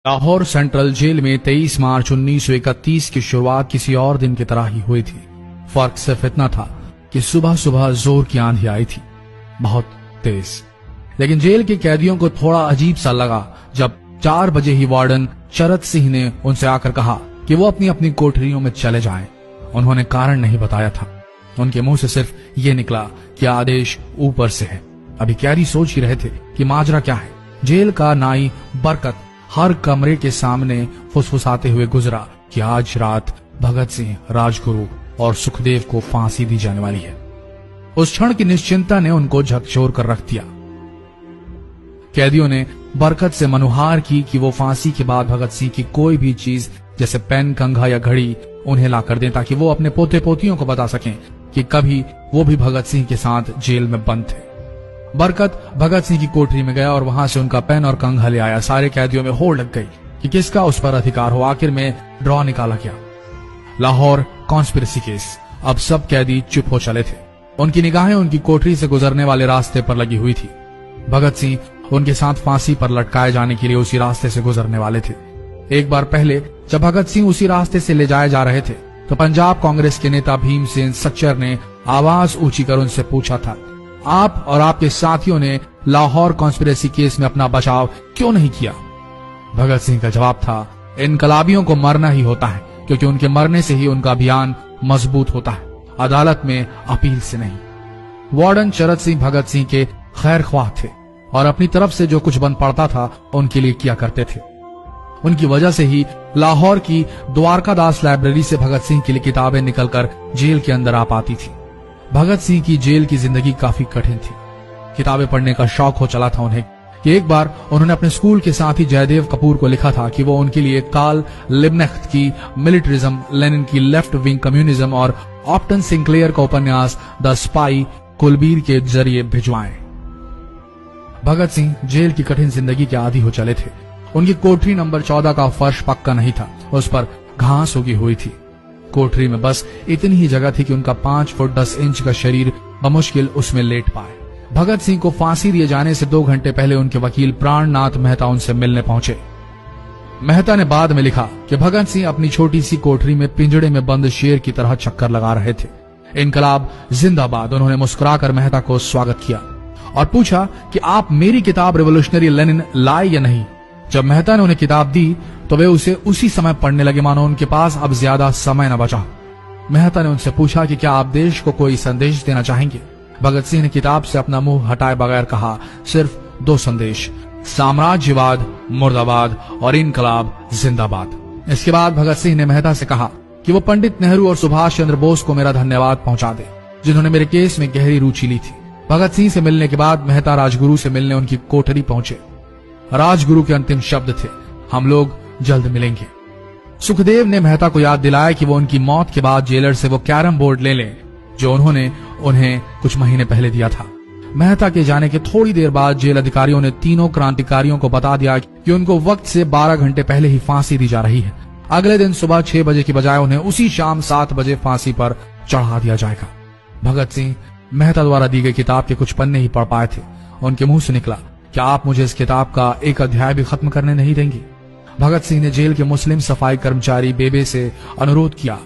Lahore central jail में 23 मार्च 1931 की शुरुआत किसी और दिन की तरह ही हुई थी। फर्क सिर्फ इतना था कि सुबह सुबह जोर की आंधी आई थी, बहुत तेज। लेकिन जेल के कैदियों को थोड़ा अजीब सा लगा जब 4 बजे ही वार्डन चरत सिंह ने उनसे आकर कहा कि वो अपनी अपनी कोठरियों में चले जाएं। उन्होंने कारण नहीं बताया था। उनके मुंह से सिर्फ ये निकला कि आदेश ऊपर से है। अभी कैदी सोच ही रहे थे कि माजरा क्या है। जेल का नाई बरकत हर कमरे के सामने फुसफुसाते हुए गुजरा कि आज रात भगत सिंह, राजगुरु और सुखदेव को फांसी दी जाने वाली है। उस क्षण की निश्चिंता ने उनको झकझोर कर रख दिया। कैदियों ने बरकत से मनुहार की कि वो फांसी के बाद भगत सिंह की कोई भी चीज जैसे पेन, कंघा या घड़ी उन्हें ला कर दें ताकि वो अपने पोते पोतियों को बता सकें कि कभी वो भी भगत सिंह के साथ जेल में बंद थे। बरकत भगत सिंह की कोठरी में गया और वहां से उनका पेन और कंघा ले आया। सारे कैदियों में होड़ लग गई कि किसका उस पर अधिकार हो। आखिर में ड्रॉ निकाला गया, लाहौर कॉन्स्पिरेसी केस। अब सब कैदी चुप हो चले थे। उनकी निगाहें उनकी कोठरी से गुजरने वाले रास्ते पर लगी हुई थी। भगत सिंह उनके साथ फांसी पर लटकाए जाने के लिए उसी रास्ते से गुजरने वाले थे। एक बार पहले जब भगत सिंह उसी रास्ते से ले जाए जा रहे थे तो पंजाब कांग्रेस के नेता भीमसेन सच्चर ने आवाज ऊंची कर उनसे पूछा था, आप और आपके साथियों ने लाहौर कॉन्स्पिरेसी केस में अपना बचाव क्यों नहीं किया? भगत सिंह का जवाब था, इनकलाबियों को मरना ही होता है क्योंकि उनके मरने से ही उनका अभियान मजबूत होता है, अदालत में अपील से नहीं। वार्डन चरत सिंह भगत सिंह के खैर ख्वाह थे और अपनी तरफ से जो कुछ बन पड़ता था उनके लिए किया करते थे। उनकी वजह से ही लाहौर की द्वारकादास लाइब्रेरी से भगत सिंह के लिए किताबें निकलकर जेल के अंदर आ पाती थी। भगत सिंह की जेल की जिंदगी काफी कठिन थी। किताबें पढ़ने का शौक हो चला था उन्हें कि एक बार उन्होंने अपने स्कूल के साथी जयदेव कपूर को लिखा था कि वो उनके लिए कार्ल लिब्नेख्त की मिलिट्रिज्म, लेनिन की लेफ्ट विंग कम्युनिज्म और ऑप्टन सिंक्लेयर का उपन्यास द स्पाई कुलबीर के जरिए भिजवाएं। भगत सिंह जेल की कठिन जिंदगी के आदी हो चले थे। उनकी कोठरी नंबर 14 का फर्श पक्का नहीं था, उस पर घास उगी हुई थी। कोठरी में बस इतनी ही जगह थी कि उनका 5 फुट 10 इंच का शरीर बमुश्किल उसमें लेट पाए। भगत सिंह को फांसी दिए जाने से 2 घंटे पहले उनके वकील प्राणनाथ मेहता उनसे मिलने पहुंचे। मेहता ने बाद में लिखा कि भगत सिंह अपनी छोटी सी कोठरी में पिंजड़े में बंद शेर की तरह चक्कर लगा रहे थे। इनकलाब जिंदाबाद। उन्होंने मुस्कुराकर मेहता को स्वागत किया और पूछा कि आप मेरी किताब रिवोल्यूशनरी लेनिन लाए या नहीं। जब मेहता ने उन्हें किताब दी तो वे उसे उसी समय पढ़ने लगे मानो उनके पास अब ज्यादा समय न बचा। मेहता ने उनसे पूछा कि क्या आप देश को कोई संदेश देना चाहेंगे? भगत सिंह ने किताब से अपना मुंह हटाए बगैर कहा, सिर्फ 2 संदेश, साम्राज्यवाद मुर्दाबाद और इनकलाब जिंदाबाद। इसके बाद भगत सिंह ने मेहता से कहा कि वो पंडित नेहरू और सुभाष चंद्र बोस को मेरा धन्यवाद पहुंचा दे जिन्होंने मेरे केस में गहरी रुचि ली थी। भगत सिंह से मिलने के बाद मेहता राजगुरु से मिलने उनकी कोठरी पहुंचे। राजगुरु के अंतिम शब्द थे, हम लोग जल्द मिलेंगे। सुखदेव ने मेहता को याद दिलाया कि वो उनकी मौत के बाद जेलर से वो कैरम बोर्ड ले लें जो उन्होंने उन्हें कुछ महीने पहले दिया था। मेहता के जाने के थोड़ी देर बाद जेल अधिकारियों ने तीनों क्रांतिकारियों को बता दिया कि उनको वक्त से 12 घंटे पहले ही फांसी दी जा रही है। अगले दिन सुबह 6 बजे की बजाय उन्हें उसी शाम 7 बजे फांसी पर चढ़ा दिया जाएगा। भगत सिंह मेहता द्वारा दी गई किताब के कुछ पन्ने ही पढ़ पाए थे। उनके मुंह से निकला, क्या आप मुझे इस किताब का एक अध्याय भी खत्म करने नहीं देंगे? भगत सिंह ने जेल के मुस्लिम सफाई कर्मचारी बेबे से अनुरोध किया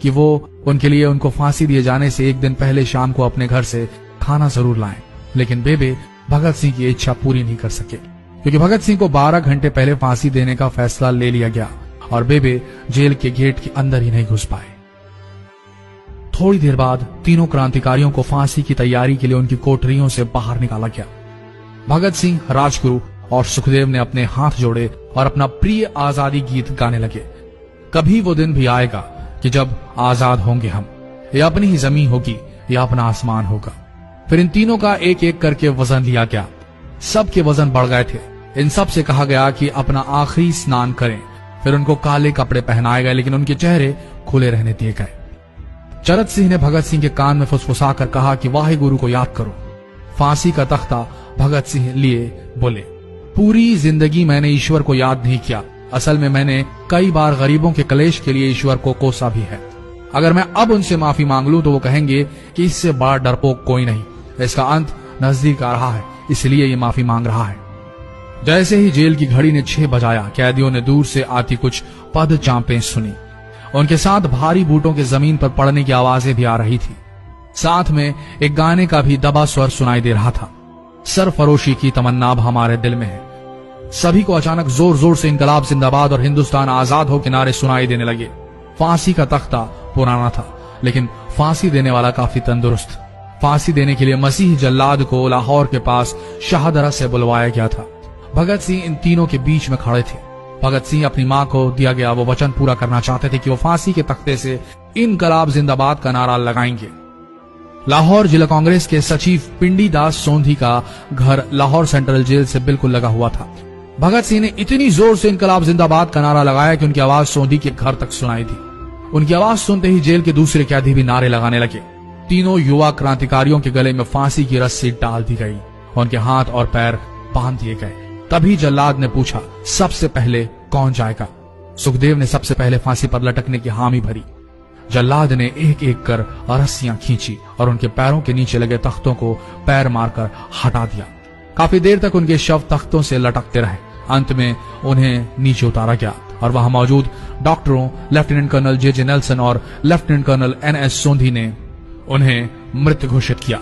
कि वो उनके लिए उनको फांसी दिए जाने से 1 दिन पहले शाम को अपने घर से खाना जरूर लाएं। लेकिन बेबे भगत सिंह की इच्छा पूरी नहीं कर सके क्योंकि भगत सिंह को 12 घंटे पहले फांसी देने का फैसला ले लिया गया और बेबे जेल के गेट के अंदर ही नहीं घुस पाए। थोड़ी देर बाद तीनों क्रांतिकारियों को फांसी की तैयारी के लिए उनकी कोठरियों से बाहर निकाला गया। भगत सिंह, राजगुरु और सुखदेव ने अपने हाथ जोड़े और अपना प्रिय आजादी गीत गाने लगे। कभी वो दिन भी आएगा कि जब आजाद होंगे हम, या अपनी ही जमीन होगी या अपना आसमान होगा। फिर इन तीनों का एक एक करके वजन लिया गया। सबके वजन बढ़ गए थे। इन सब से कहा गया कि अपना आखिरी स्नान करें। फिर उनको काले कपड़े पहनाए गए लेकिन उनके चेहरे खुले रहने दिए गए। चरत सिंह ने भगत सिंह के कान में फुसफुसा कर कहा कि वाहे गुरु को याद करो। फांसी का तख्ता भगत सिंह लिए बोले, पूरी जिंदगी मैंने ईश्वर को याद नहीं किया। असल में मैंने कई बार गरीबों के कलेश के लिए ईश्वर को कोसा भी है। अगर मैं अब उनसे माफी मांग लूं तो वो कहेंगे कि इससे बड़ा डरपोक कोई नहीं। इसका अंत नजदीक आ रहा है, इसलिए ये माफी मांग रहा है। जैसे ही जेल की घड़ी ने 6 बजाया, कैदियों ने दूर से आती कुछ पद चांपें सुनी। उनके साथ भारी बूटों के जमीन पर पड़ने की आवाजें भी आ रही थी। साथ में एक गाने का भी दबा स्वर सुनाई दे रहा था। सरफरोशी की तमन्ना अब हमारे दिल में है। सभी को अचानक जोर जोर से इनकलाब जिंदाबाद और हिंदुस्तान आजाद हो के नारे सुनाई देने लगे। फांसी का तख्ता पुराना था, लेकिन फांसी देने वाला काफी तंदुरुस्त। फांसी देने के लिए मसीह जल्लाद को लाहौर के पास शाहदरा से बुलवाया गया था। भगत सिंह इन तीनों के बीच में खड़े थे। भगत सिंह अपनी मां को दिया गया वो वचन पूरा करना चाहते थे कि वो फांसी के तख्ते से इनकलाब जिंदाबाद का नारा लगाएंगे। लाहौर जिला कांग्रेस के सचिव पिंडी दास सोंधी का घर लाहौर सेंट्रल जेल से बिल्कुल लगा हुआ था। भगत सिंह ने इतनी जोर से इनकलाब जिंदाबाद का नारा लगाया कि उनकी आवाज सोंधी के घर तक सुनाई दी। उनकी आवाज सुनते ही जेल के दूसरे कैदी भी नारे लगाने लगे। तीनों युवा क्रांतिकारियों के गले में फांसी की रस्सी डाल दी गई, उनके हाथ और पैर बांध दिए गए। तभी जल्लाद ने पूछा, सबसे पहले कौन जाएगा? सुखदेव ने सबसे पहले फांसी पर लटकने की हामी भरी। जल्लाद ने एक एक कर रस्सियां खींची और उनके पैरों के नीचे लगे तख्तों को पैर मारकर हटा दिया। काफी देर तक उनके शव तख्तों से लटकते रहे। अंत में उन्हें नीचे उतारा गया और वहां मौजूद डॉक्टरों लेफ्टिनेंट कर्नल जे नेल्सन और लेफ्टिनेंट कर्नल NS सोंधी ने उन्हें मृत घोषित किया।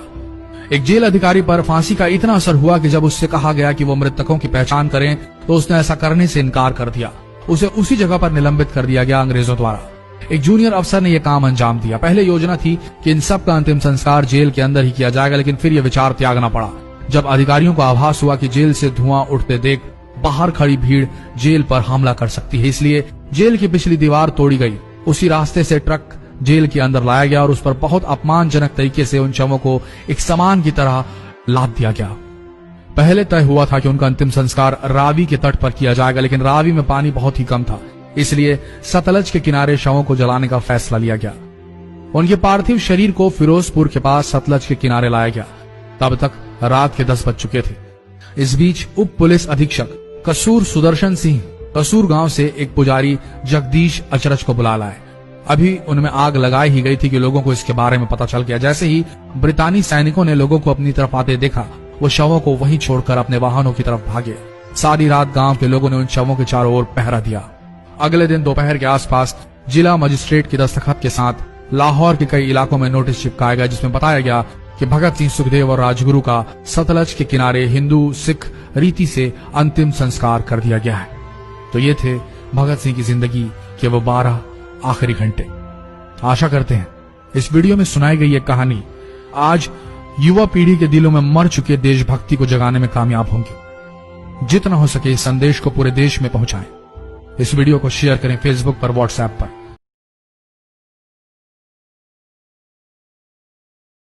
एक जेल अधिकारी पर फांसी का इतना असर हुआ कि जब उससे कहा गया कि वो मृतकों की पहचान करें तो उसने ऐसा करने से इनकार कर दिया। उसे उसी जगह पर निलंबित कर दिया गया अंग्रेजों द्वारा। एक जूनियर अफसर ने यह काम अंजाम दिया। पहले योजना थी कि इन सब का अंतिम संस्कार जेल के अंदर ही किया जाएगा, लेकिन फिर यह विचार त्यागना पड़ा जब अधिकारियों को आभास हुआ कि जेल से धुआं उठते देख बाहर खड़ी भीड़ जेल पर हमला कर सकती है। इसलिए जेल की पिछली दीवार तोड़ी गई। उसी रास्ते से ट्रक जेल के अंदर लाया गया और उस पर बहुत अपमानजनक तरीके से उन शवों को एक सामान की तरह लाद दिया गया। पहले तय हुआ था कि उनका अंतिम संस्कार रावी के तट पर किया जाएगा, लेकिन रावी में पानी बहुत ही कम था, इसलिए सतलज के किनारे शवों को जलाने का फैसला लिया गया। उनके पार्थिव शरीर को फिरोजपुर के पास सतलज के किनारे लाया गया। तब तक रात के 10 बज चुके थे। इस बीच उप पुलिस अधीक्षक कसूर सुदर्शन सिंह कसूर गांव से एक पुजारी जगदीश अचरज को बुला लाए। अभी उनमें आग लगाई ही गई थी कि लोगों को इसके बारे में पता चल गया। जैसे ही ब्रितानी सैनिकों ने लोगों को अपनी तरफ आते देखा, वो शवों को वहीं छोड़कर अपने वाहनों की तरफ भागे। सारी रात गांव के लोगों ने उन शवों के चारों ओर पहरा दिया। अगले दिन दोपहर के आसपास जिला मजिस्ट्रेट की दस्तखत के साथ लाहौर के कई इलाकों में नोटिस चिपकाया गया, जिसमें बताया गया कि भगत सिंह, सुखदेव और राजगुरु का सतलज के किनारे हिंदू सिख रीति से अंतिम संस्कार कर दिया गया है। तो ये थे भगत सिंह की जिंदगी के वो 12 आखिरी घंटे। आशा करते हैं इस वीडियो में सुनाई गई ये कहानी आज युवा पीढ़ी के दिलों में मर चुके देशभक्ति को जगाने में कामयाब होंगे। जितना हो सके इस संदेश को पूरे देश में पहुंचाएं। इस वीडियो को शेयर करें फेसबुक पर, व्हाट्सएप पर।